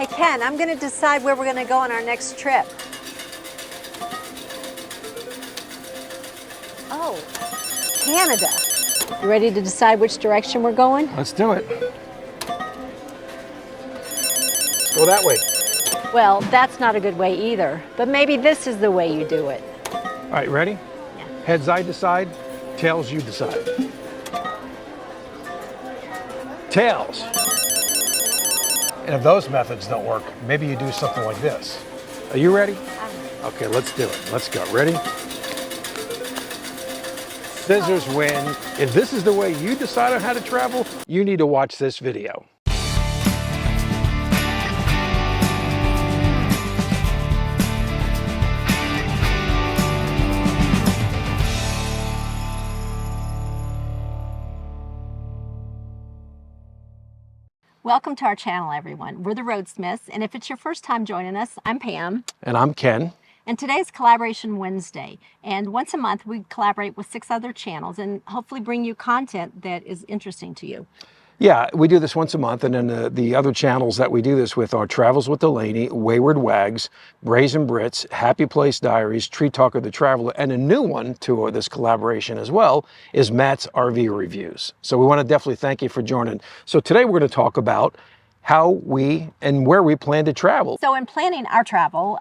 Hey Ken, I'm going to decide where we're going to go on our next trip. Oh, Canada. You ready to decide which direction we're going? Let's do it. Go that way. Well, that's not a good way either, but maybe this is the way you do it. All right, ready? Yeah. Heads I decide, tails you decide. Tails. And if those methods don't work, maybe you do something like this. Are you ready? Okay, let's do it. Let's go. Ready? Scissors win. If this is the way you decide on how to travel, you need to watch this video. Welcome to our channel, everyone. We're the Roadsmiths, and if it's your first time joining us, I'm Pam. And I'm Ken. And today's Collaboration Wednesday. And once a month, we collaborate with 6 other channels and hopefully bring you content that is interesting to you. Yeah, we do this once a month, and then the other channels that we do this with are Travels with Delaney, Wayward Wags, Brazen Brits, Happy Place Diaries, Tree Talker the Traveler, and a new one to this collaboration as well is Matt's RV Reviews. So we want to definitely thank you for joining. So today we're going to talk about how we and where we plan to travel. So in planning our travel,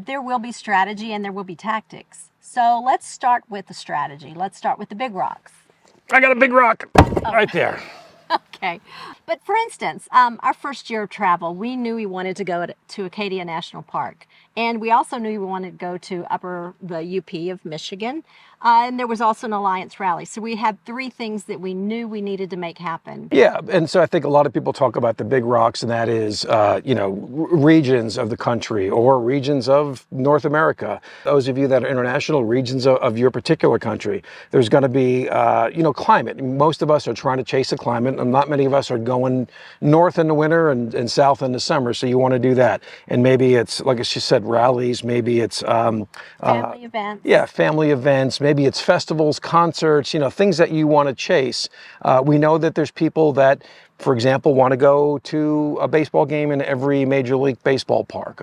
there will be strategy and there will be tactics. So let's start with the strategy. Let's start with the big rocks. I got a big rock right there. Okay. But for instance, our first year of travel, we knew we wanted to go to Acadia National Park. And we also knew we wanted to go to the UP of Michigan. And there was also an Alliance rally. So we had 3 things that we knew we needed to make happen. Yeah, and so I think a lot of people talk about the big rocks, and that is, regions of the country or regions of North America. Those of you that are international, regions of your particular country. There's going to be, climate. Most of us are trying to chase a climate, and not many of us are going north in the winter and south in the summer. So you want to do that. And maybe it's, like she said, rallies. Maybe it's family events. Yeah, family events. Maybe it's festivals, concerts, things that you want to chase. We know that there's people that, for example, want to go to a baseball game in every Major League Baseball park.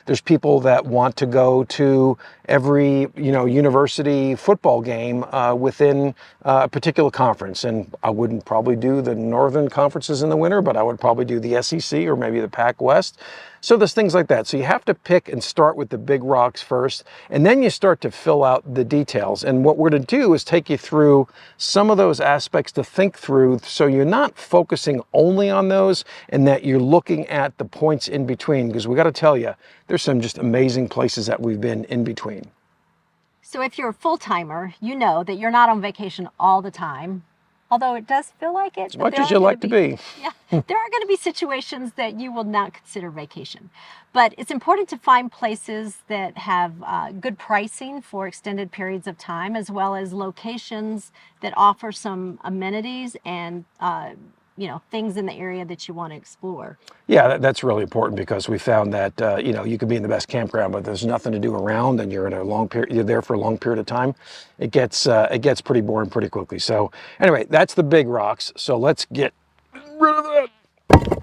There's people that want to go to every, university football game within a particular conference. And I wouldn't probably do the northern conferences in the winter, but I would probably do the SEC or maybe the Pac West. So there's things like that. So you have to pick and start with the big rocks first, and then you start to fill out the details. And what we're going to do is take you through some of those aspects to think through, so you're not focusing only on those and that you're looking at the points in between, because we got to tell you, there's some just amazing places that we've been in between. So if you're a full-timer, you know that you're not on vacation all the time. Although it does feel like it. As much as you like to be. Yeah, there are going to be situations that you will not consider vacation. But it's important to find places that have good pricing for extended periods of time, as well as locations that offer some amenities and things in the area that you want to explore. Yeah, that's really important, because we found that you could be in the best campground, but there's nothing to do around, and you're in a long period. You're there for a long period of time. It gets pretty boring pretty quickly. So anyway, that's the big rocks. So let's get rid of that.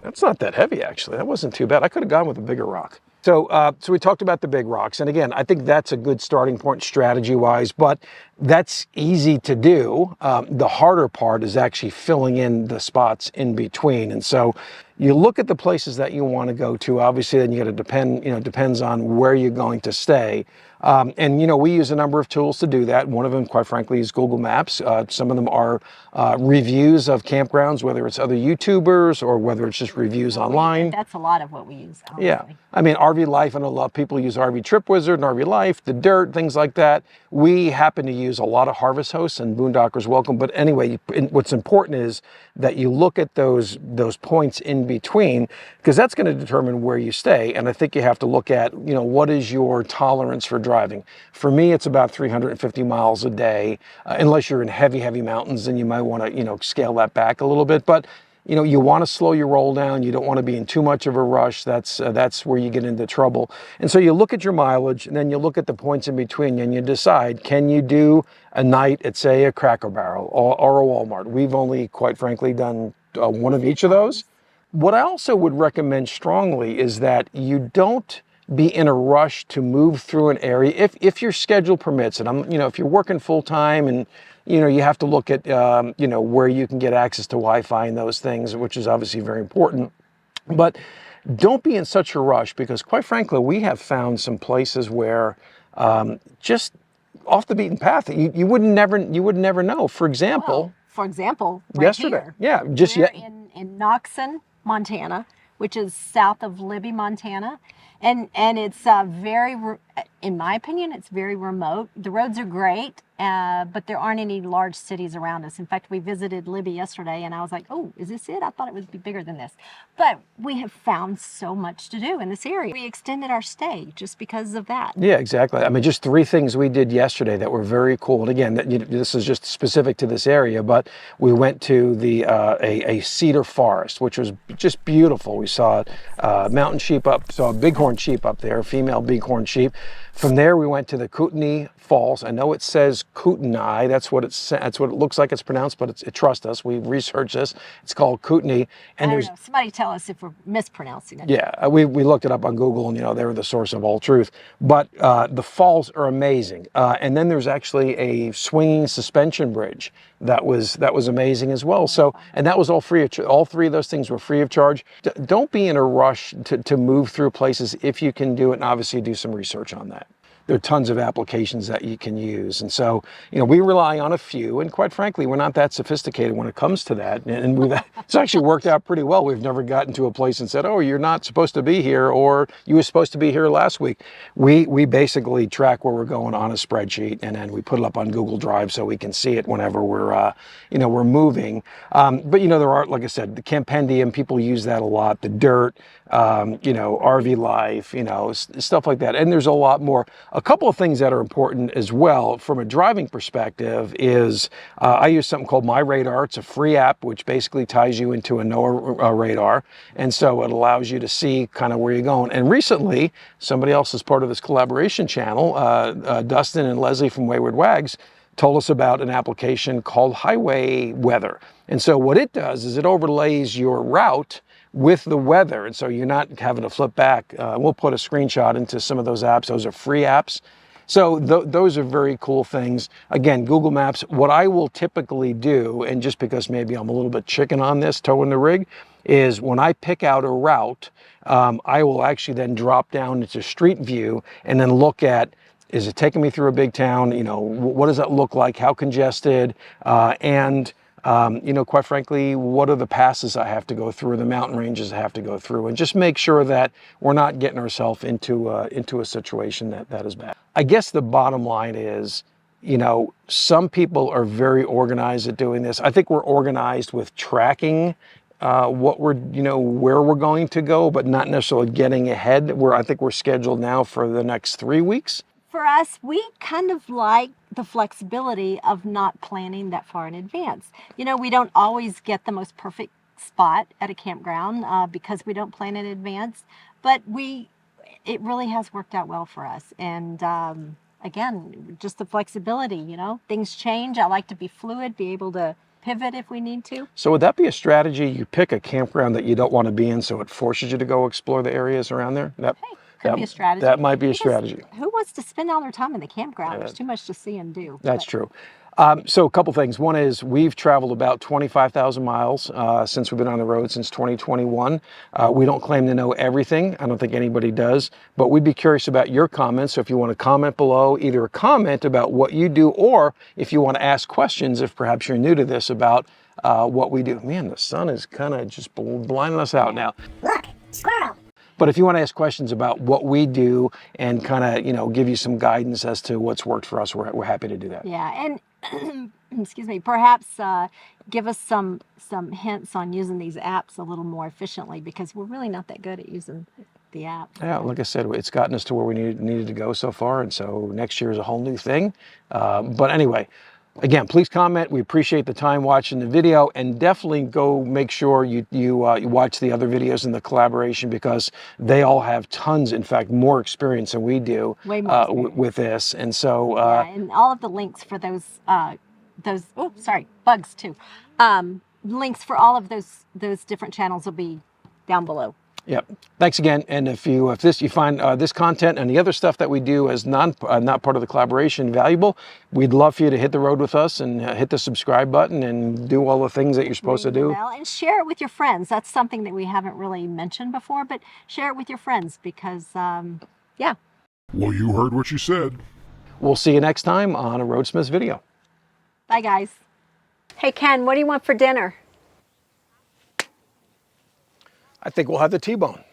That's not that heavy, actually. That wasn't too bad. I could have gone with a bigger rock. So we talked about the big rocks, and again, I think that's a good starting point strategy-wise, but that's easy to do. The harder part is actually filling in the spots in between. And so you look at the places that you want to go to. Obviously, then you got to depends on where you're going to stay. We use a number of tools to do that. One of them, quite frankly, is Google Maps. Some of them are reviews of campgrounds, whether it's other YouTubers or whether it's just reviews online. That's a lot of what we use, honestly. Yeah. I mean, RV Life, I know a lot of people use RV Trip Wizard and RV Life, The Dirt, things like that. We happen to use a lot of Harvest Hosts and Boondockers Welcome. But anyway, what's important is that you look at those points in between, because that's going to determine where you stay. And I think you have to look at, what is your tolerance for driving? For me, it's about 350 miles a day. Unless you're in heavy, heavy mountains, then you might want to, scale that back a little bit. But you want to slow your roll down. You don't want to be in too much of a rush. That's where you get into trouble. And so you look at your mileage, and then you look at the points in between, and you decide, can you do a night at, say, a Cracker Barrel or a Walmart? We've only, quite frankly, done one of each of those. What I also would recommend strongly is that you don't be in a rush to move through an area if your schedule permits it. If you're working full time and you have to look at where you can get access to Wi-Fi and those things, which is obviously very important. But don't be in such a rush, because quite frankly, we have found some places where just off the beaten path, you would never know. For example, Right yesterday, here. yeah, We're in Knoxon, Montana, which is south of Libby, Montana. And it's in my opinion, it's very remote. The roads are great, but there aren't any large cities around us. In fact, we visited Libby yesterday, and I was like, oh, is this it? I thought it would be bigger than this. But we have found so much to do in this area. We extended our stay just because of that. Yeah, exactly. I mean, just 3 things we did yesterday that were very cool. And again, this is just specific to this area, but we went to a cedar forest, which was just beautiful. We saw mountain sheep saw a bighorn sheep up there, female bighorn sheep. From there, we went to the Kootenai Falls. I know it says Kootenai. That's what it looks like it's pronounced, but trust us, we researched this. It's called Kootenai. And I don't know. Somebody tell us if we're mispronouncing it. Yeah, we looked it up on Google, and they were the source of all truth. But the falls are amazing. And then there's actually a swinging suspension bridge that was amazing as well. So, and that was all free. All 3 of those things were free of charge. Don't be in a rush to move through places if you can do it, and obviously do some research on that. There are tons of applications that you can use. And so, we rely on a few, and quite frankly, we're not that sophisticated when it comes to that. And it's actually worked out pretty well. We've never gotten to a place and said, oh, you're not supposed to be here, or you were supposed to be here last week. We basically track where we're going on a spreadsheet, and then we put it up on Google Drive so we can see it whenever we're moving. But there are, like I said, the Campendium, people use that a lot, the Dirt, RV Life, stuff like that. And there's a lot more. A couple of things that are important as well from a driving perspective is I use something called My Radar. It's a free app which basically ties you into a NOAA radar. And so it allows you to see kind of where you're going. And recently, somebody else is part of this collaboration channel, Dustin and Leslie from Wayward Wags, told us about an application called Highway Weather. And so what it does is it overlays your route with the weather. And so you're not having to flip back. We'll put a screenshot into some of those apps. Those are free apps. So those are very cool things. Again, Google Maps, what I will typically do, and just because maybe I'm a little bit chicken on this, towing the rig, is when I pick out a route, I will actually then drop down into Street View and then look at, is it taking me through a big town? What does that look like? How congested? And quite frankly, what are the passes I have to go through, the mountain ranges I have to go through, and just make sure that we're not getting ourselves into a situation that is bad. I guess the bottom line is, some people are very organized at doing this. I think we're organized with tracking what where we're going to go, but not necessarily getting ahead. I think we're scheduled now for the next 3 weeks. For us, we kind of like the flexibility of not planning that far in advance. We don't always get the most perfect spot at a campground because we don't plan in advance, but it really has worked out well for us. And again, just the flexibility, things change. I like to be fluid, be able to pivot if we need to. So would that be a strategy? You pick a campground that you don't want to be in, so it forces you to go explore the areas around there? Could be a strategy. That might be a strategy. Who wants to spend all their time in the campground? There's too much to see and do. That's true. So a couple things. One is we've traveled about 25,000 miles since we've been on the road since 2021. We don't claim to know everything. I don't think anybody does, but we'd be curious about your comments. So if you want to comment below, either a comment about what you do, or if you want to ask questions, if perhaps you're new to this, about what we do. Man, the sun is kind of just blinding us out now. Look, squirrel. But if you want to ask questions about what we do and kind of, give you some guidance as to what's worked for us, we're happy to do that. Yeah, and excuse me, perhaps give us some hints on using these apps a little more efficiently, because we're really not that good at using the app. Yeah, like I said, it's gotten us to where we needed to go so far, and so next year is a whole new thing. But anyway, again, please comment. We appreciate the time watching the video, and definitely go make sure you watch the other videos in the collaboration, because they all have tons, in fact, more experience than we do with this. And so, and all of the links for those bugs too. Links for all of those different channels will be down below. Yep. Thanks again. And if you find this content and the other stuff that we do as not part of the collaboration valuable, we'd love for you to hit the road with us and hit the subscribe button and do all the things that you're supposed to do. And share it with your friends. That's something that we haven't really mentioned before, but share it with your friends because, yeah. Well, you heard what she said. We'll see you next time on a RoadSMITHS video. Bye, guys. Hey, Ken, what do you want for dinner? I think we'll have the T-bone.